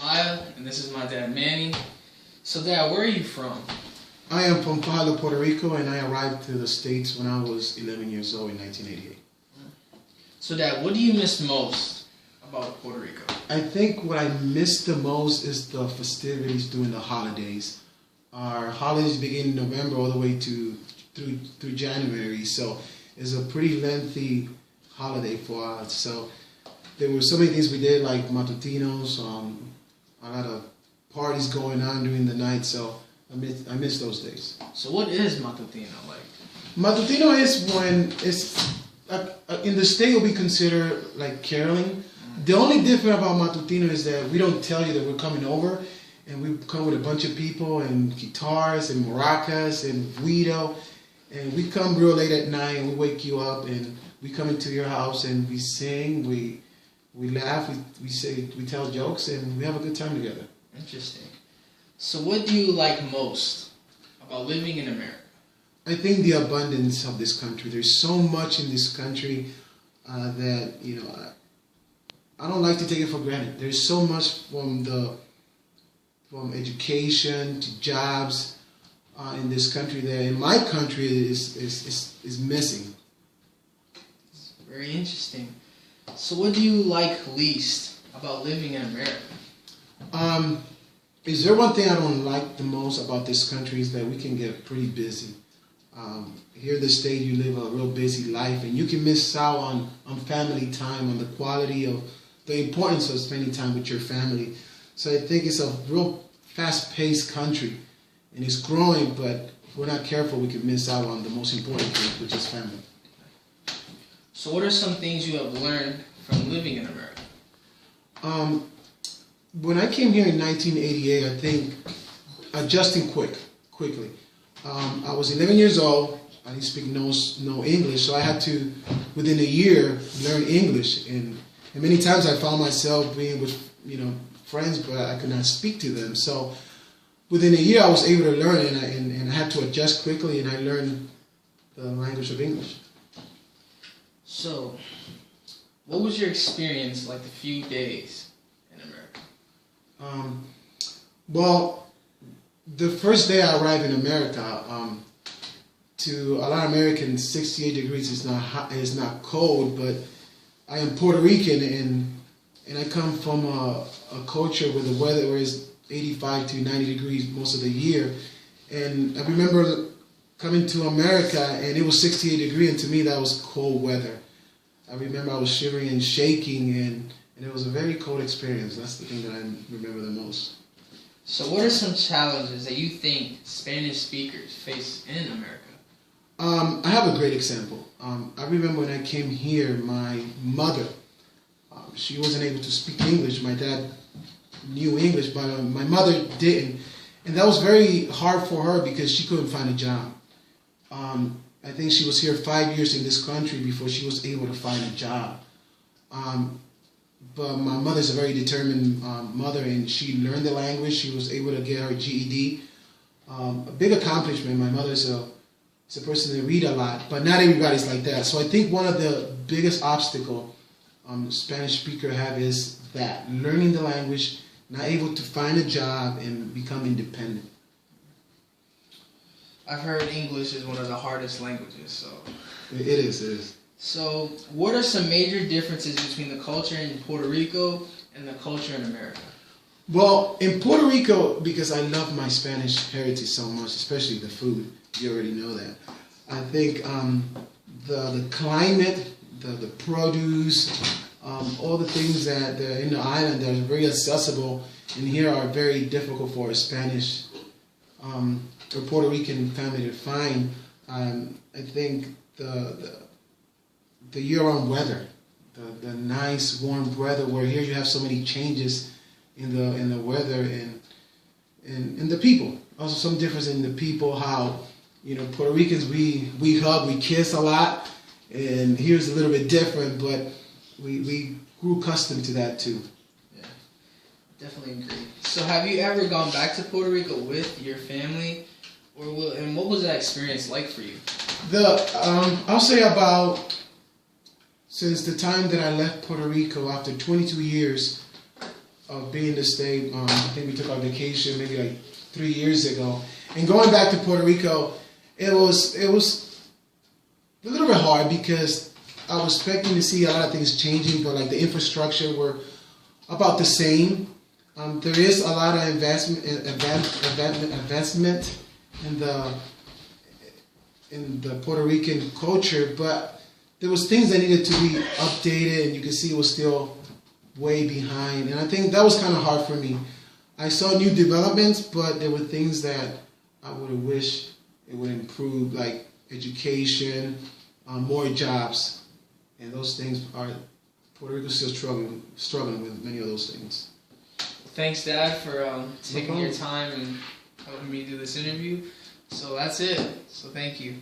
Lyle, and this is my dad, Manny. So, Dad, where are you from? I am from Palo, Puerto Rico, and I arrived to the States when I was 11 years old in 1988. So, Dad, what do you miss most about Puerto Rico? I think what I miss the most is the festivities during the holidays. Our holidays begin in November all the way through January, so it's a pretty lengthy holiday for us. So there were so many things we did, like matutinos, a lot of parties going on during the night. So I miss those days. So what is matutino like? Matutino is when it's in the state will be considered like caroling. The only difference about matutino is that we don't tell you that we're coming over, and we come with a bunch of people and guitars and maracas and guido, and we come real late at night and we wake you up and we come into your house and we sing, we laugh, we tell jokes, and we have a good time together. Interesting. So what do you like most about living in America? I think the abundance of this country. There's so much in this country that I don't like to take it for granted. There's so much from education to jobs in this country that in my country is missing. Very interesting. So what do you like least about living in America? Is there one thing I don't like the most about this country is that we can get pretty busy. Here in the state, you live a real busy life, and you can miss out on family time, on the quality of the importance of spending time with your family. So I think it's a real fast-paced country, and it's growing, but if we're not careful, we can miss out on the most important thing, which is family. So what are some things you have learned from living in America? When I came here in 1988, I think adjusting quickly. I was 11 years old. I didn't speak no English, so I had to, within a year, learn English. And many times I found myself being with friends, but I could not speak to them. So within a year, I was able to learn, and I had to adjust quickly, and I learned the language of English. So, what was your experience like the few days in America? Well, the first day I arrived in America, to a lot of Americans, 68 degrees is not cold, but I am Puerto Rican, and I come from a culture where the weather is 85 to 90 degrees most of the year. And I remember coming to America, and it was 68 degrees, and to me that was cold weather. I remember I was shivering and shaking, and it was a very cold experience. That's the thing that I remember the most. So what are some challenges that you think Spanish speakers face in America? I have a great example. I remember when I came here, my mother, she wasn't able to speak English. My dad knew English, but my mother didn't. And that was very hard for her because she couldn't find a job. I think she was here 5 years in this country before she was able to find a job. But my mother's a very determined mother, and she learned the language. She was able to get her GED. A big accomplishment. My mother's a person that read a lot, but not everybody's like that. So I think one of the biggest obstacles Spanish speakers have is that, learning the language, not able to find a job and become independent. I've heard English is one of the hardest languages, so... It is. So, what are some major differences between the culture in Puerto Rico and the culture in America? Well, in Puerto Rico, because I love my Spanish heritage so much, especially the food, you already know that. I think the climate, the produce, all the things that are in the island that are very accessible and here are very difficult for a Spanish or Puerto Rican family to find. I think the year-round weather, the nice warm weather, where here you have so many changes in the weather and the people. Also some difference in the people, how Puerto Ricans we hug, we kiss a lot, and here's a little bit different, but we grew accustomed to that too. Yeah, definitely agree. So have you ever gone back to Puerto Rico with your family, and what was that experience like for you? I'll say about, since the time that I left Puerto Rico after 22 years, of being in the state. I think we took our vacation maybe like 3 years ago. And going back to Puerto Rico, it was a little bit hard because I was expecting to see a lot of things changing, but like the infrastructure were about the same. There is a lot of advancement in the Puerto Rican culture, but there was things that needed to be updated, and you could see it was still way behind. And I think that was kind of hard for me. I saw new developments, but there were things that I would have wished it would improve, like education, more jobs, and those things are Puerto Rico still struggling with many of those things. Thanks, Dad, for taking your time and helping me do this interview. So that's it. So thank you.